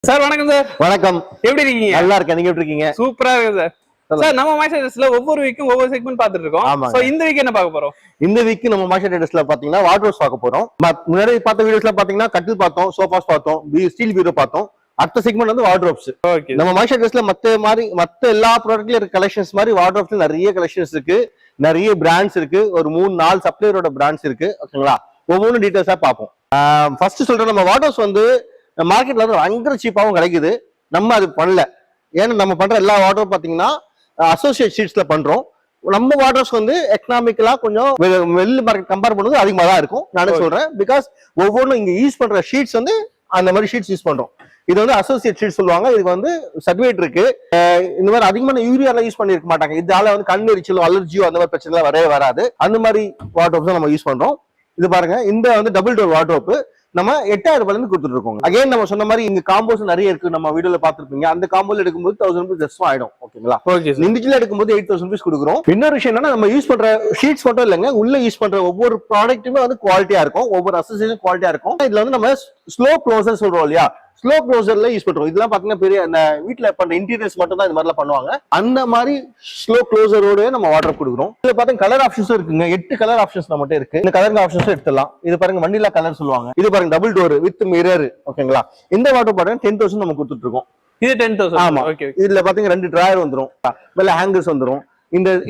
Sir வணக்கம் sir. வணக்கம். எப்படி இருக்கீங்க? நல்லா இருக்கேன். நீங்க எப்படி இருக்கீங்க? சூப்பரா இருக்கு சார். சார் நம்ம மாஷா ட்ரெஸ்ல ஒவ்வொரு வீக்கும் ஒவ்வொரு செக்மெண்ட் பாத்துட்டு இருக்கோம். சோ இந்த வீக் என்ன பார்க்க போறோம்? இந்த வீக் நம்ம மாஷா ட்ரெஸ்ல பாத்தீங்கன்னா வார்ட்ரோப்ஸ் பார்க்க போறோம். முன்னாடி பார்த்த வீடியோஸ்ல பாத்தீங்கன்னா கட்டில் பார்த்தோம், சோஃபாஸ் பார்த்தோம், ஸ்டீல் பீரோ பார்த்தோம். அடுத்த செக்மெண்ட் வந்து வார்ட்ரோப்ஸ். நம்ம மாஷா ட்ரெஸ்ல மத்த எல்லா ப்ராடக்ட்ல இருக்க கலெக்ஷன்ஸ் மாதிரி வார்ட்ரோப்ஸ்ல நிறைய கலெக்ஷன்ஸ் இருக்கு, நிறைய பிராண்ட்ஸ் இருக்கு, ஒரு 3-4 சப்ளையரோட பிராண்ட்ஸ் இருக்கு. ஓகேங்களா? ஒவ்வொன்றும் டீடைல்ஸா பார்ப்போம். ஃபர்ஸ்ட் சொல்றேன், நம்ம வார்ட்ரோப்ஸ் வந்து மார்க்கெட்ல வந்து பயங்கர சீப்பாவும் கிடைக்குது. நம்ம அது பண்ணல. ஏன்னா நம்ம பண்ற எல்லா வார்ட்ரோப் பாத்தீங்கன்னா அசோசியேட் ஷீட்ஸ்ல பண்றோம். நம்ம வார்ட்ரோப்ஸ் வந்து எக்கனாமிக்கலா கொஞ்சம் வெளில மார்க்கெட் கம்பேர் பண்ணும்போது அதிகமா தான் இருக்கும். நானே சொல்றேன், பிகாஸ் ஒவ்வொன்றும் இங்க யூஸ் பண்ற ஷீட்ஸ் வந்து அந்த மாதிரி ஷீட்ஸ் யூஸ் பண்றோம். இது வந்து அசோசியேட் ஷீட் சொல்லுவாங்க. இதுக்கு வந்து சர்டிஃபிகேட் இருக்கு. இந்த மாதிரி அதிகமான யூரியாலாம் யூஸ் பண்ணிருக்க மாட்டாங்க. இதால வந்து கண் எரிச்சலோ அலர்ஜியோ அந்த மாதிரி பிரச்சனை வரவே வராது. அந்த மாதிரி வார்ட்ரோப்ஸ் நம்ம யூஸ் பண்றோம். இது பாருங்க, இந்த வந்து டபுள் டோர் வார்ட்ரோப் நம்ம 8000 ரூபாயில இருந்து கொடுத்துட்டு இருக்கோம். அகைன் நம்ம சொன்ன மாதிரி இங்க காம்போஸ் நிறைய இருக்கு. நம்ம வீடியோல பாத்துருப்பீங்க. அந்த காம்போல எடுக்கும்போது 1000 ரூபாய் ஜஸ்ட் ஆயிடும். ஓகேங்களா? இண்டிவிஜுவலா எடுக்கும்போது 8000 ரூபாய் கொடுக்குறோம். இன்னொரு விஷயம் என்னன்னா, நம்ம யூஸ் பண்ற ஷீட்ஸ் மட்டும் இல்லைங்க, உள்ள யூஸ் பண்ற ஒவ்வொரு ப்ராடக்ட்டுமே வந்து குவாலிட்டியா இருக்கும். ஒவ்வொரு அசோசியேஷன் குவாலிட்டியா இருக்கும். இதுல வந்து நம்ம ஸ்லோ க்ளோசர் சொல்றோம் இல்லையா, ஸ்லோ க்ளோசர்ல யூஸ் பண்றோம். இதெல்லாம் பாத்தீங்கன்னா பெரிய அந்த வீட்டுல பண்ற இன்டீரியர்ஸ் மட்டும் தான் இந்த மாதிரிலாம் பண்ணுவாங்க. அந்த மாதிரி ஸ்லோ க்ளோசரோட நம்ம வார்ட்ரோப் கொடுக்குறோம். இதுல பாத்தீங்கன்னா கலர் ஆப்ஷன்ஸும் இருக்குங்க. 8 கலர் ஆப்ஷன்ஸ் நம்மகிட்ட இருக்கு. இந்த கலர் ஆப்ஷன்ஸும் எடுத்துலாம். இது பாருங்க வண்டிலா கலர் சொல்லுவாங்க. இது பாருங்க டபுள் டோர் வித் மிரர். ஓகேங்களா? இந்த வார்ட்ரோப் பாருங்க 10,000 நம்ம கொடுத்துட்டு இருக்கோம். இது 10,000. ஆமா. இதுல பாத்தீங்கன்னா 2 டிராயர் வந்துரும், மேல ஹேங்கர்ஸ் வந்துரும்.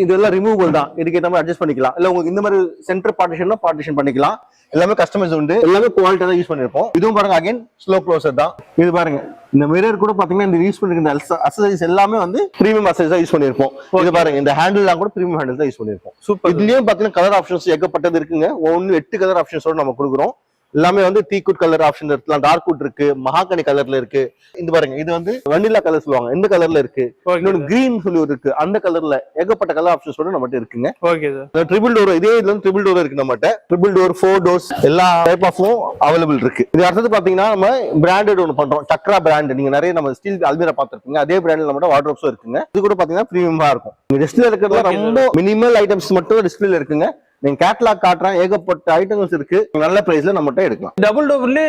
இதெல்லாம் ரிமூவல் தான். இதுக்கு ஏற்ற மாதிரி அட்ஜஸ்ட் பண்ணிக்கலாம். இல்ல உங்களுக்கு இந்த மாதிரி சென்டர் பார்ட்டிஷன் பண்ணிக்கலாம். எல்லாமே கஸ்டமைஸ் உண்டு. எல்லாமே குவாலிட்டி தான் யூஸ் பண்ணிருப்போம். இதுவும் பாருங்க அகைன் ஸ்லோ க்ளோசர் தான். இது பாருங்க, இந்த மிரர் கூட பாத்தீங்கன்னா இந்த யூஸ் பண்ணிருக்க அக்சசரிஸ் எல்லாமே வந்து பிரீமியம் அக்சசரிஸ் தான் யூஸ் பண்ணிருப்போம். இது பாருங்க, இந்த ஹேண்டில்லாம் கூட பிரீமியம் ஹேண்டில் தான் யூஸ் பண்ணிருப்போம். சூப்பர். இதுலயும் பாத்தீங்கன்னா கலர் ஆப்ஷன்ஸ் ஏகப்பட்டது இருக்குங்க. ஒன்னு 8 கலர் ஆப்ஷன்ஸோட நம்ம கொடுக்குறோம். எல்லாமே வந்து டீக்குட் கலர் ஆப்ஷன் இருக்கலாம், டார்க் வுட் இருக்கு, மகாகனி கலர்ல இருக்கு. இது பாருங்க, இது வந்து வனிலா கலர் சொல்லுவாங்க, இந்த கலர்ல இருக்கு. இன்னொன்னு கிரீன் சொல்லி இருக்கு, அந்த கலர்ல ஏகப்பட்ட கலர் ஆப்ஷன்ஸோட நம்மகிட்ட இருக்குங்க. ட்ரிபிள் டோர், இதே இதுல வந்து ட்ரிபிள் டோர் இருக்கு நம்மகிட்ட. ட்ரிபிள் டோர், 4 டோர்ஸ் எல்லா டைப் ஆஃபும் அவைலபிள் இருக்கு. இது அடுத்தது பாத்தீங்கன்னா நம்ம பிராண்டட் ஒன்று பண்றோம், சக்ரா பிராண்ட். நீங்க நிறைய நம்ம ஸ்டீல் அல்மீரா பாத்துருப்பீங்க. அதே பிராண்ட்ல நம்மகிட்ட வார்ட்ரோப்ஸும் இருக்குங்க. இது கூட பாத்தீங்கன்னா பிரீமியமா இருக்கும். டிஸ்பிளே இருக்கிறது ரொம்ப மினிமல் ஐட்டம்ஸ் மட்டும் டிஸ்பிளே இருக்குங்க. நீங்க கேட்லாக் காட்டுறேன், ஏகப்பட்ட ஐட்டம்ஸ் இருக்கு. நல்ல பிரைஸ்ல நம்மகிட்ட எடுக்கலாம். டபுள் டோர்ல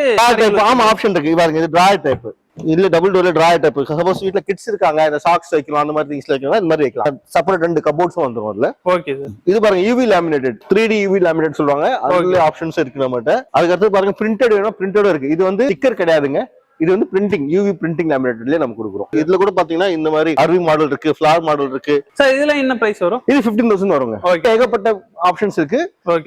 ஆமா ஆப்ஷன் இருக்கு. பாருங்க, இது டிராயர் டைப். இல்ல டபுள் டோர்ல டிராயர் டைப். சப்போஸ் வீட்ல கிட்ஸ் இருக்காங்க, இந்த சாக்ஸ் வைக்கலாம், அந்த மாதிரி திங்ஸ் வைக்கலாம், இந்த மாதிரி வைக்கலாம். செப்பரேட் 2 கபோர்ட்ஸும் வந்துரும் அதுல. Okay sir. இது பாருங்க UV laminated, 3D UV laminate சொல்லுவாங்க. அதுல ஆப்ஷன்ஸ் இருக்கு நம்மகிட்ட. அதுக்கு அடுத்து பாருங்க பிரிண்டட் வேணும், பிரிண்டடும் இருக்கு. இது வந்து ஸ்டிக்கர் கிடையாதுங்க, இது வந்து பிரிண்டிங், UV பிரிண்டிங் லேமினேட்டட்லயே நம்ம கொடுக்குறோம். இதுல கூட பாத்தீங்கன்னா இந்த மாதிரி அருவி மாடல் இருக்கு, ஃபிளவர் மாடல் இருக்கு. சார் இதெல்லாம் என்ன பிரைஸ் வரும்? இது 15,000 வருங்க. ஏகப்பட்ட ஆப்ஷன்ஸ் இருக்கு.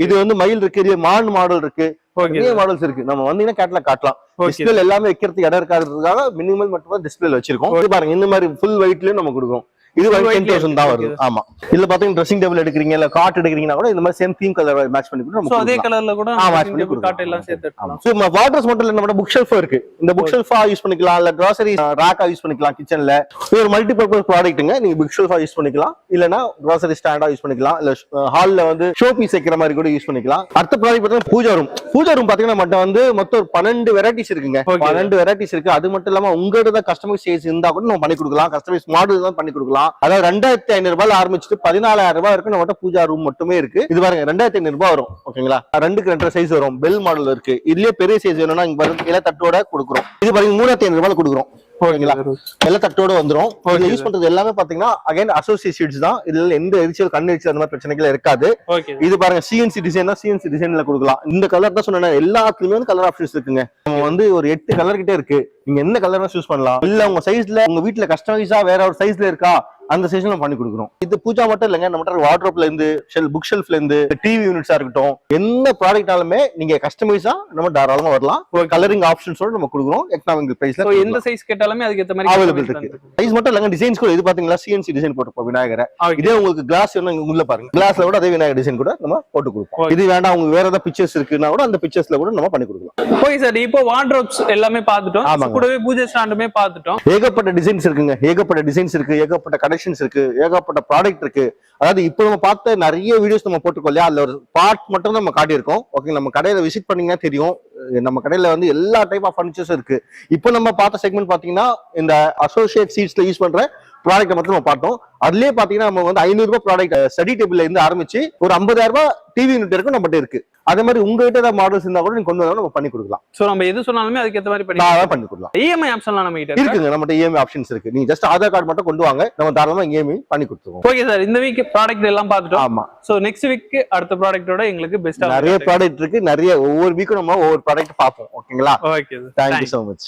இது வந்து மயில் இருக்கு, இது மான் மாடல் இருக்கு, நிறைய மாடல்ஸ் இருக்கு. நம்ம வந்தீங்கன்னா கேட்லாக் காட்டலாம். டிஸ்பிளே எல்லாமே வைக்கிறதுக்கு இடம் இருக்காதுக்காக மினிமல் மட்டும் தான் டிஸ்பிளே வச்சிருக்கோம். இது பாருங்க, இந்த மாதிரி ஃபுல் வெயிட்லயும் நம்ம கொடுக்குறோம். இது 10,000 தான் வருது. ஆமா. இதுல பாத்தீங்கன்னா ட்ரெஸ்ஸிங் டேபிள் எடுக்கிறீங்க, இல்ல காட் எடுக்கிறீங்கன்னா கூட இந்த மாதிரி சேம் தீம் கலர் மேட்ச் பண்ணி கொடுத்து நம்ம அதே கலர்ல கூட மேட்ச் பண்ணி காட் எல்லாம் சேர்த்து எடுக்கலாம். சோ வார்ட்ரோப்ஸ் மட்டும் இல்ல, நம்ம புக் ஷெல்ஃப் இருக்கு. இந்த புக் ஷெல்ஃபா யூஸ் பண்ணிக்கலாம், இல்ல கிராசரி ராக்கா யூஸ் பண்ணிக்கலாம் கிச்சன்ல. இது ஒரு மல்டி பர்பஸ் ப்ராடக்ட்ங்க. நீங்க புக் ஷெல்ஃபா யூஸ் பண்ணிக்கலாம், இல்லனா கிராசரி ஸ்டாண்டா யூஸ் பண்ணிக்கலாம், இல்ல ஹால்ல வந்து ஷோ பீஸ் வைக்கிற மாதிரி கூட யூஸ் பண்ணிக்கலாம். அடுத்த ப்ராடக்ட் பார்த்தா பூஜா ரூம். பூஜா ரூம் பாத்தீங்கன்னா நம்மட்ட வந்து மொத்தம் 12 வெரைட்டிஸ் இருக்குங்க. 12 வெரைட்டிஸ் இருக்கு. அது மட்டும் இல்லாம உங்களோட கஸ்டமைஸ் சைஸ் இருந்தா கூட நம்ம பண்ணி கொடுக்கலாம். கஸ்டமைஸ் மாடல் தான் பண்ணி கொடுக்கலாம். அதாவது 2,500 ரூபாய் ஆரம்பிச்சுட்டு 14,000 ரூபாய் இருக்கு. நம்மகிட்ட பூஜா ரூம் மட்டுமே இருக்கு. இது பாருங்க 2,500 ரூபாய் வரும். ஓகேங்களா? 2க்கு 2.5 சைஸ் வரும். பெல் மாடல் இருக்கு. இதுலயே பெரிய சைஸ் வேணும்னா இங்க பாருங்க, இலை தட்டோட கொடுக்குறோம். இது பாருங்க 3,500 ரூபாய் கொடுக்குறோம். ஓகேங்களா? எல்லா தட்டோட வந்துரும். இதுல யூஸ் பண்றது எல்லாமே பாத்தீங்கன்னா அகைன் அசோசியேட் ஷீட்ஸ் தான். இதுல எந்த எரிச்சல், கண் எரிச்சல் அந்த மாதிரி பிரச்சனைகள் இருக்காது. இது பாருங்க CNC டிசைன் தான், CNC டிசைன்ல கொடுக்கலாம். இந்த கலர் தான் சொன்னேன், எல்லாத்துலயுமே வந்து கலர் ஆப்ஷன்ஸ் இருக்குங்க. நம்ம வந்து ஒரு 8 கலர் கிட்டே இருக்கு. நீங்க என்ன கலர் சூஸ் பண்ணலாம். இல்ல உங்க சைஸ்ல, உங்க வீட்டுல கஸ்டமைஸா வேற ஒரு சைஸ்ல இருக்கா, அந்த சைஸ்ல நம்ம பண்ணி கொடுக்குறோம். இது பூஜா மட்டும் இல்லங்க, நம்ம வார்ட்ரோப்ல இருந்து புக் ஷெல்ஃப்ல இருந்து டிவி யூனிட்ஸா இருக்கட்டும், எந்த ப்ராடக்ட்னாலுமே நீங்க கஸ்டமைஸா நம்ம தாராளமா வரலாம். கலரிங் ஆப்ஷன்ஸோட நம்ம கொடுக்குறோம் எக்கனாமிக் பிரைஸ்ல. எந்த சைஸ் கேட்டாலுமே அதுக்கு ஏத்த மாதிரி அவைலபிள் இருக்கு. சைஸ் மட்டும் இல்லங்க, டிசைன்ஸ் கூட. இது பாத்தீங்களா CNC டிசைன் போட்டுப்போம் விநாயகரை. இதே உங்களுக்கு கிளாஸ் வேணும், உள்ள பாருங்க கிளாஸ்ல கூட அதே விநாயகர் டிசைன் கூட நம்ம போட்டு கொடுப்போம். இது வேண்டாம் உங்களுக்கு வேற ஏதாவது பிக்சர்ஸ் இருக்குன்னா கூட அந்த பிக்சர்ஸ்ல கூட நம்ம பண்ணி கொடுக்கலாம். ஓகே சார், இப்போ வார்ட்ரோப்ஸ் எல்லாமே பார்த்துட்டோம், கூடவே பூஜை ஸ்டாண்டுமே பார்த்துட்டோம். ஏகப்பட்ட டிசைன்ஸ் இருக்குங்க, ஏகப்பட்ட டிசைன்ஸ் இருக்கு, ஏகப்பட்ட கலெக்ஷன்ஸ் இருக்கு, ஏகப்பட்ட ப்ராடக்ட் இருக்கு. அதாவது இப்போ நம்ம பார்த்த நிறைய வீடியோஸ் நம்ம போட்டுக்கோம் இல்லையா, அதுல ஒரு பார்ட் மட்டும் நம்ம காட்டியிருக்கோம். ஓகே, நம்ம கடையில விசிட் பண்ணீங்கன்னா தெரியும், நம்ம கடையில வந்து எல்லா டைப் ஆஃப் ஃபர்னிச்சர்ஸ் இருக்கு. இப்போ நம்ம பார்த்த செக்மெண்ட் பாத்தீங்கன்னா இந்த அசோசியேட் சீட்ஸ்ல யூஸ் பண்ற ப்ராடக்ட் மட்டும் நம்ம பார்த்தோம். அதுலயே பாத்தீங்கன்னா நம்ம வந்து 500 ரூபாய் ப்ராடக்ட் ஸ்டடி டேபிள்ல இருந்து ஆரம்பிச்சு ஒரு 50,000 ரூபாய் டிவி யூனிட் இருக்கும் நம்மகிட்ட இருக்கு. அதே மாதிரி உங்ககிட்ட ஏதாவது மாடல்ஸ் இருந்தா கூட நீங்க கொண்டு வந்தா நம்ம பண்ணி கொடுக்கலாம். சோ நம்ம எது சொன்னாலுமே அதுக்கு ஏத்த மாதிரி பண்ணி கொடுக்கலாம். இஎம்ஐ ஆப்ஷன்லாம் நம்ம கிட்ட இருக்குங்க. நம்மகிட்ட இஎம்ஐ ஆப்ஷன்ஸ் இருக்கு. நீங்க ஜஸ்ட் ஆதார் கார்டு மட்டும் கொண்டு வாங்க, நம்ம தாராளமா இஎம்ஐ பண்ணி கொடுத்துருவோம். ஓகே சார், இந்த வீக் ப்ராடக்ட் எல்லாம் பார்த்துட்டோம். ஆமா. சோ நெக்ஸ்ட் வீக் அடுத்த ப்ராடக்ட்டோட எங்களுக்கு பெஸ்டா நிறைய ப்ராடக்ட் இருக்கு. நிறைய ஒவ்வொரு வீக்கும் நம்ம ஒவ்வொரு ப்ராடக்ட் பார்ப்போம். ஓகேங்களா? Okay sir, thank you so much.